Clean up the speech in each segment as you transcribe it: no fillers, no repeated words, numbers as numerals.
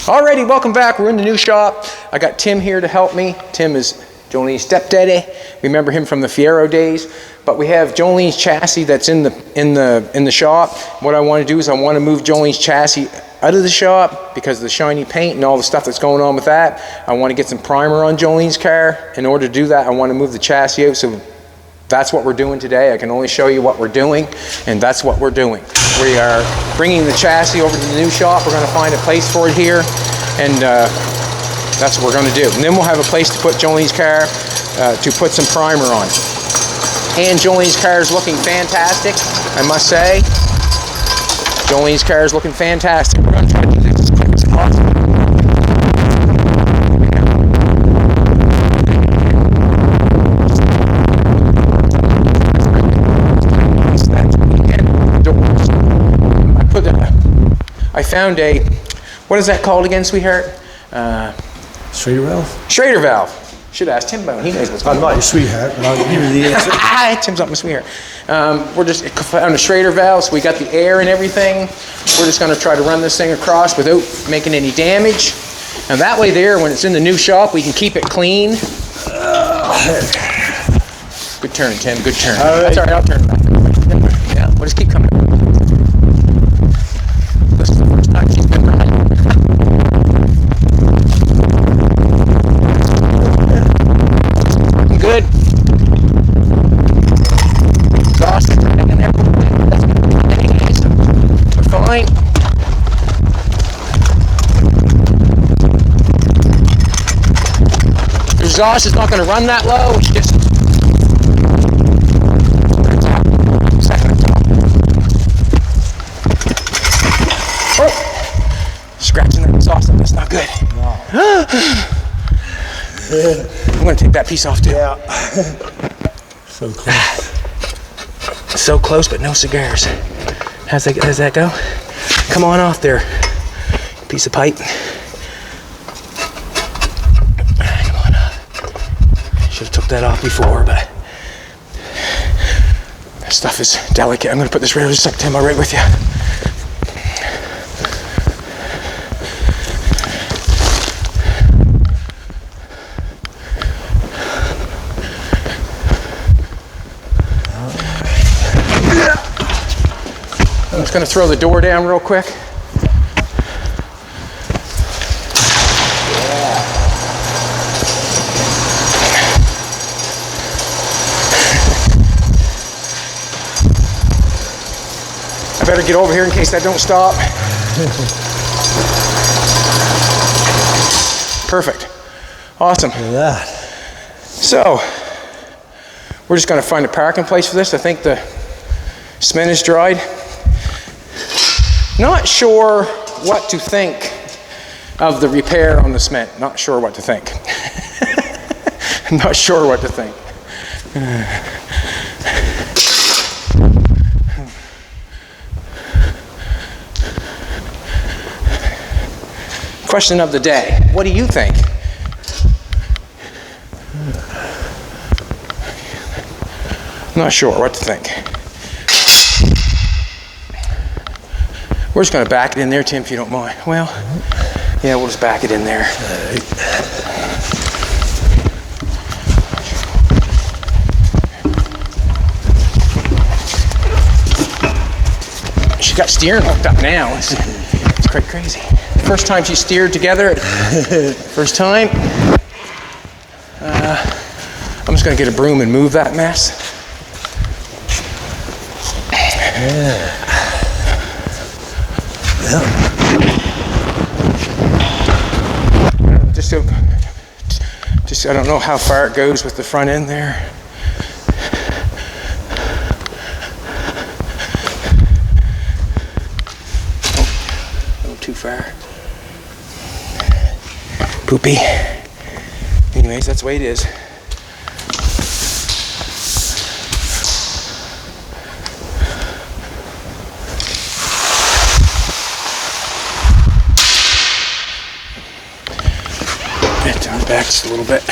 Alrighty, welcome back. We're in the new shop. I got Tim here to help me. Tim is Jolene's stepdaddy. Remember him from the Fiero days. But we have Jolene's chassis that's in the shop. What I want to do is I want to move Jolene's chassis out of the shop because of the shiny paint and all the stuff that's going on with that. I want to get some primer on Jolene's car. In order to do that, I want to move the chassis out. So that's what we're doing today. I can only show you what we're doing, and that's what we're doing. We are bringing the chassis over to the new shop. We're going to find a place for it here, and that's what we're going to do. And then we'll have a place to put Jolene's car, to put some primer on. And Jolene's car is looking fantastic, I must say. Jolene's car is looking fantastic. We're going to try to do this as quick as possible. I found a, what is that called again, sweetheart? Schrader valve? Schrader valve. Should ask Tim about it. He knows what's going on. I'm not your sweetheart, but I'll give you the answer. Tim's not my sweetheart. We're just on a Schrader valve, so we got the air and everything. We're just going to try to run this thing across without making any damage. And that way there, when it's in the new shop, we can keep it clean. Good turn, Tim, good turn. All right. That's all right, I'll turn it back. Yeah, we'll just keep coming. This is the first time she's been running. Working good. Exhaust is running and everything. That's good. So we're fine. The exhaust is not going to run that low. It's just scratching that exhaust, that's not good. No. I'm going to take that piece off too. Yeah. So close. So close, but no cigars. How's that go? Come on off there, piece of pipe. Come on off. Should have took that off before, but that stuff is delicate. I'm going to put this right over just a second, Tim. I'm right with you. I'm just going to throw the door down real quick. I better get over here in case that don't stop. Perfect. Awesome. Look at that. So, we're just going to find a parking place for this. I think the cement is dried. Not sure what to think of the repair on the cement. Not sure what to think. Not sure what to think. Question of the day. What do you think? Not sure what to think. We're just going to back it in there, Tim, if you don't mind. Well, yeah, we'll just back it in there. She got steering hooked up now. It's quite crazy. First time she steered together. First time. I'm just going to get a broom and move that mess. Yeah. Just I don't know how far it goes with the front end there. Oh, a little too far. Poopy. Anyways, that's the way it is. Down the back just a little bit.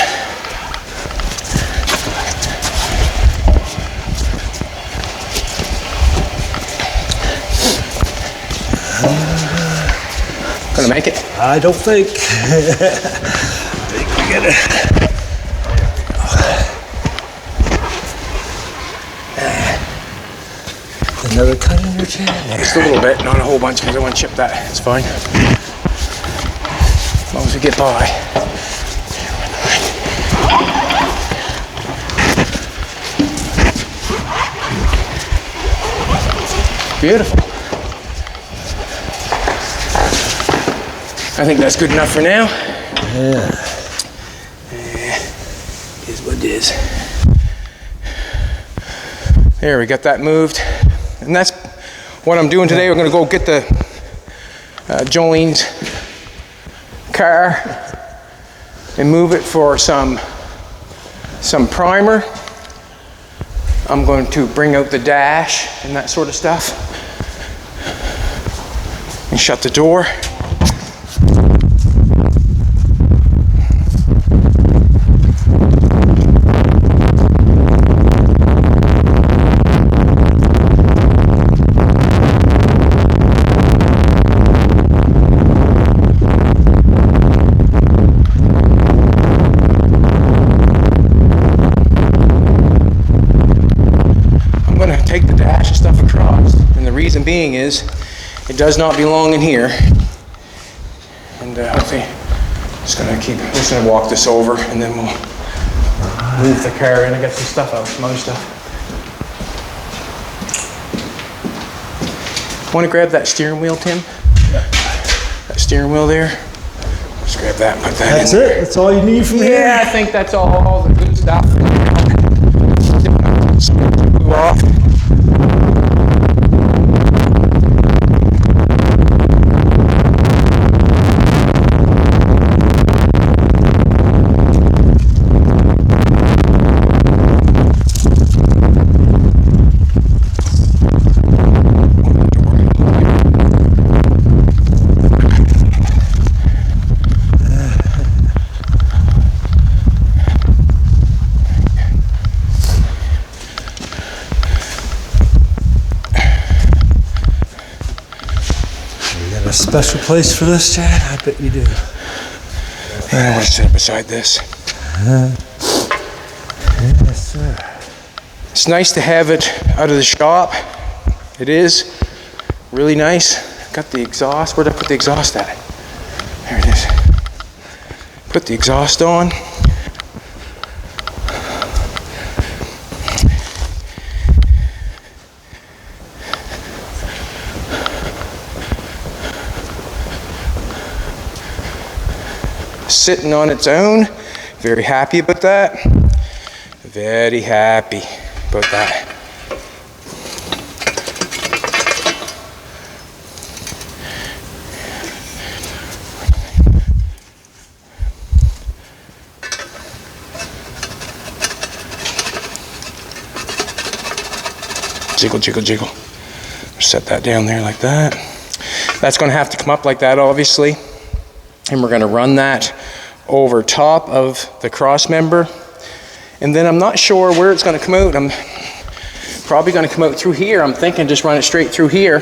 gonna make it? I don't think. I think we get it. Another cut in your chin. Just a little bit, not a whole bunch, because I want to chip that. It's fine. As long as we get by. Beautiful. I think that's good enough for now. Yeah. Is what it is. There, we got that moved. And that's what I'm doing today. We're going to go get the Jolene's car and move it for some primer. I'm going to bring out the dash and that sort of stuff and shut the door. Take the dash and stuff across, and the reason being is it does not belong in here. And hopefully, just gonna walk this over, and then we'll move the car in and get some stuff out, some other stuff. Want to grab that steering wheel, Tim? Yeah. That steering wheel there. Just grab that and put that in. That's it? That's all you need from here? Yeah, I think that's all the good stuff. Move off. Special place for this, Chad? I bet you do. I want to sit beside this. Yes, sir. It's nice to have it out of the shop. It is really nice. Got the exhaust. Where'd I put the exhaust at? There it is. Put the exhaust on. Sitting on its own. Very happy about that. Very happy about that. Jiggle, jiggle, jiggle. Set that down there like that. That's going to have to come up like that, obviously. And we're going to run that over top of the cross member. And then I'm not sure where it's going to come out. I'm probably going to come out through here. I'm thinking just run it straight through here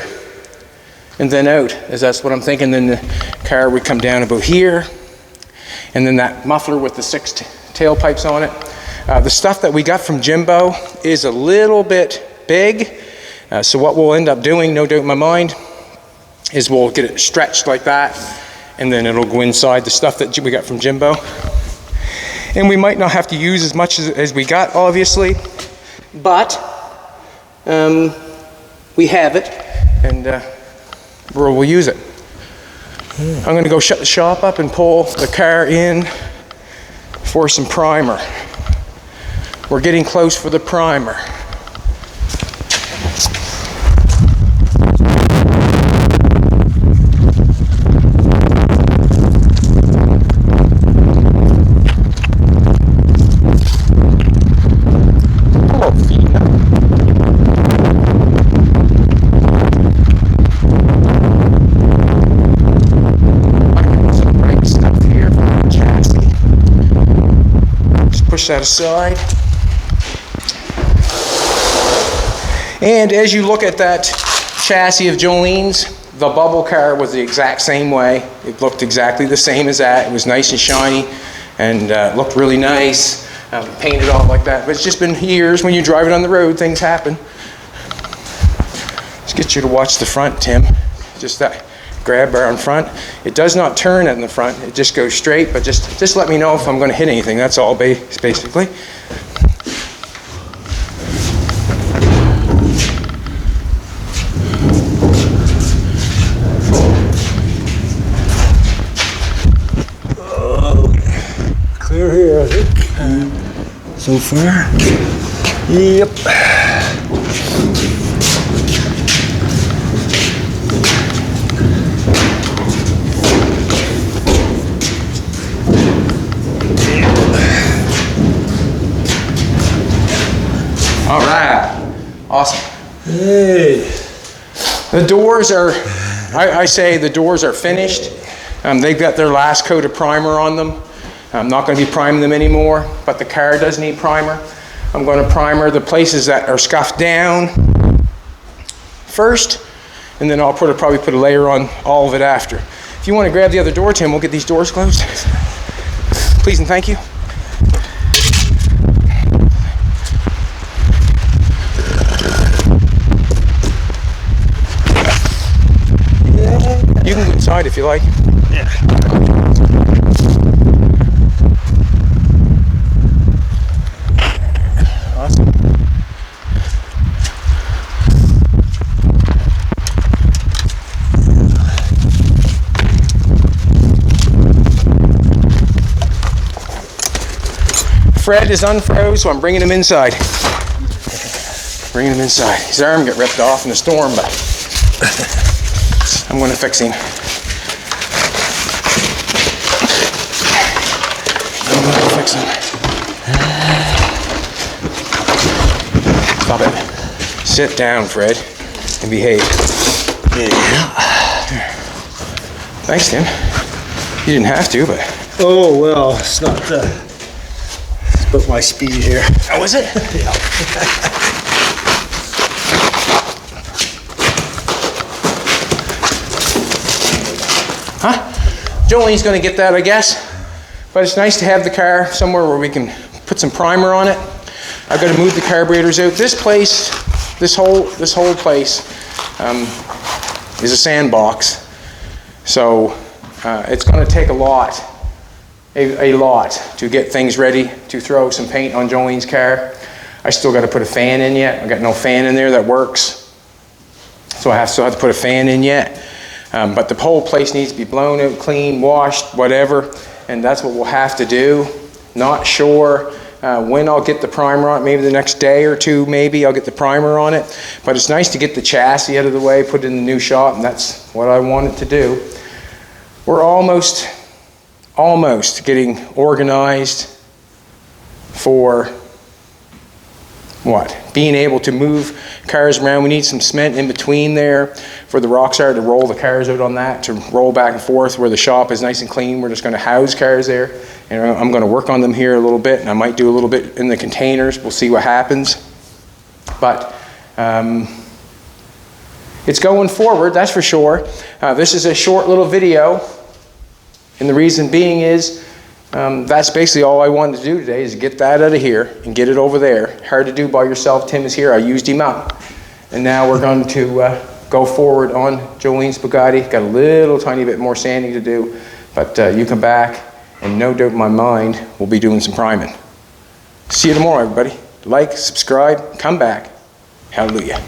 and then out, as that's what I'm thinking. Then the car would come down about here. And then that muffler with the 6 tailpipes on it. The stuff that we got from Jimbo is a little bit big. So what we'll end up doing, no doubt in my mind, is we'll get it stretched like that, and then it'll go inside the stuff that we got from Jimbo. And we might not have to use as much as we got, obviously, but we have it, and we'll use it. I'm going to go shut the shop up and pull the car in for some primer. We're getting close for the primer. Push that aside. And as you look at that chassis of Jolene's, The bubble car was the exact same way. It looked exactly the same as that. It was nice and shiny and looked really nice. Painted all like that. But it's just been years. When you're driving on the road, things happen. Let's get you to watch the front, Tim. Just that grab bar in front. It does not turn in the front. It just goes straight, but just let me know if I'm going to hit anything. That's all basically. Clear here, I think. So far. Yep. All right. Awesome. Hey. The doors are, I say the doors are finished. They've got their last coat of primer on them. I'm not going to be priming them anymore, but the car does need primer. I'm going to primer the places that are scuffed down first, and then I'll probably put a layer on all of it after. If you want to grab the other door, Tim, we'll get these doors closed. Please and thank you. You can go inside if you like. Yeah. Awesome. Fred is unfroze, so I'm bringing him inside. Bringing him inside. His arm got ripped off in the storm, but I'm going to fix him. I'm going to fix him. Stop it. Sit down, Fred, and behave. Yeah. Thanks, Tim. You didn't have to, but... Oh, well, it's not, it's about my speed here. Oh, was it? Yeah. Huh? Jolene's going to get that, I guess. But it's nice to have the car somewhere where we can put some primer on it. I've got to move the carburetors out. This place, this whole place is a sandbox. So it's going to take a lot to get things ready to throw some paint on Jolene's car. I still got to put a fan in yet. I got no fan in there that works. So I still have to put a fan in yet. But the whole place needs to be blown out, clean, washed, whatever. And that's what we'll have to do. Not sure when I'll get the primer on it. Maybe the next day or two, maybe I'll get the primer on it. But it's nice to get the chassis out of the way, put it in the new shop, and that's what I wanted to do. We're almost getting organized for what? Being able to move cars around. We need some cement in between there for the Rockstar to roll the cars out on that, to roll back and forth where the shop is nice and clean. We're just going to house cars there. And I'm going to work on them here a little bit, and I might do a little bit in the containers. We'll see what happens. But it's going forward, that's for sure. This is a short little video, and the reason being is that's basically all I wanted to do today, is get that out of here and get it over there. Hard to do by yourself. Tim is here. I used him up. And now we're going to go forward on Jolene's Bugatti. Got a little tiny bit more sanding to do, but you come back, and no doubt in my mind, we'll be doing some priming. See you tomorrow, everybody. Like, subscribe, come back. Hallelujah.